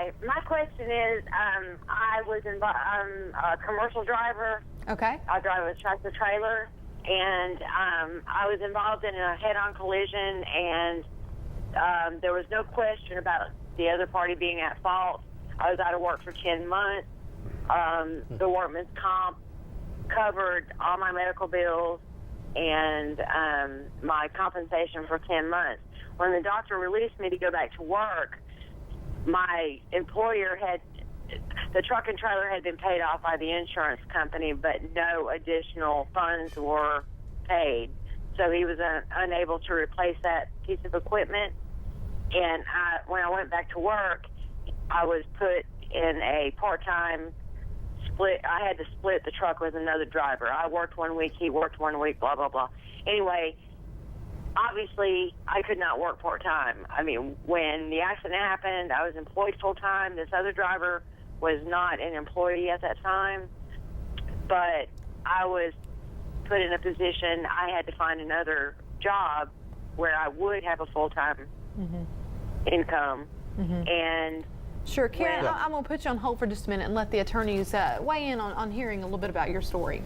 Okay. My question is, I'm a commercial driver. Okay. I drive a tractor trailer, and I was involved in a head-on collision, and there was no question about the other party being at fault. I was out of work for 10 months. The workman's comp covered all my medical bills and my compensation for 10 months. When the doctor released me to go back to work, my employer the truck and trailer had been paid off by the insurance company, but no additional funds were paid. So he was unable to replace that piece of equipment. And when I went back to work, I was put in a part-time split. I had to split the truck with another driver. I worked 1 week, he worked 1 week, blah, blah, blah. Anyway, obviously, I could not work part-time. I mean, when the accident happened, I was employed full-time. This other driver was not an employee at that time. But I was put in a position, I had to find another job where I would have a full-time income. And sure, Karen, I'm going to put you on hold for just a minute and let the attorneys weigh in on hearing a little bit about your story.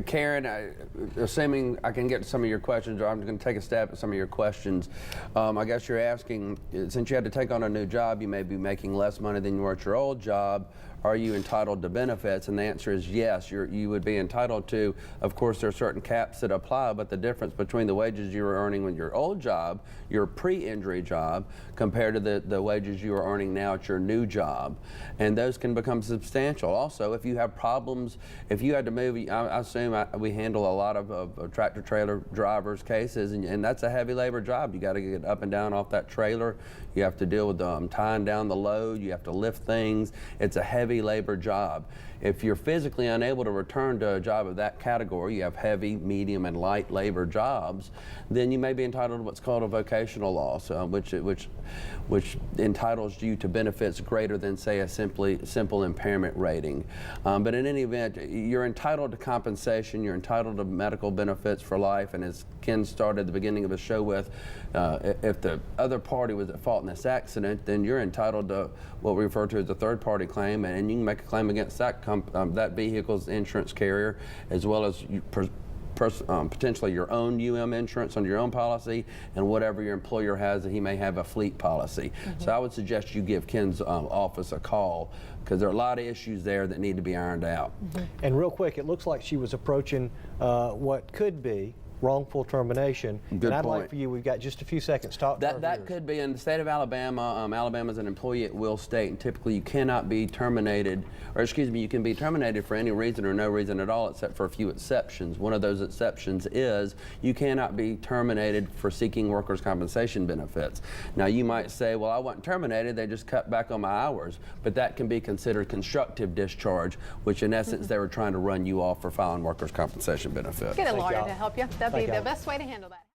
Karen, assuming I can get to some of your questions, or I'm going to take a stab at some of your questions. I guess you're asking, since you had to take on a new job, you may be making less money than you were at your old job. Are you entitled to benefits? And the answer is yes, you would be entitled to. Of course, there are certain caps that apply, but the difference between the wages you were earning with your old job, your pre-injury job, compared to the wages you are earning now at your new job, and those can become substantial. Also, if you have problems, if you had to move, I assume we handle a lot of tractor trailer drivers cases, and that's a heavy labor job. You got to get up and down off that trailer. You have to deal with tying down the load. You have to lift things. It's a heavy labor job. If you're physically unable to return to a job of that category, you have heavy, medium, and light labor jobs, then you may be entitled to what's called a vocational loss, which entitles you to benefits greater than, say, a simple impairment rating. But in any event, you're entitled to compensation, you're entitled to medical benefits for life, and as Ken started at the beginning of the show with, if the other party was at fault in this accident, then you're entitled to what we refer to as a third-party claim, and you can make a claim against that vehicle's insurance carrier, as well as potentially your own UM insurance on your own policy, and whatever your employer has, that he may have a fleet policy. So I would suggest you give Ken's office a call, because there are a lot of issues there that need to be ironed out. And real quick, it looks like she was approaching what could be wrongful termination. Good and I'd point. like for you, we've got just a few seconds to talk. That could be in the state of Alabama. Alabama is an employee at will state, and typically you cannot be terminated, or excuse me, you can be terminated for any reason or no reason at all, except for a few exceptions. One of those exceptions is you cannot be terminated for seeking workers' compensation benefits. Now you might say, well, I wasn't terminated, they just cut back on my hours, but that can be considered constructive discharge, which in essence they were trying to run you off for filing workers' compensation benefits. Get a lawyer to help you. That'd be the y'all. best way to handle that.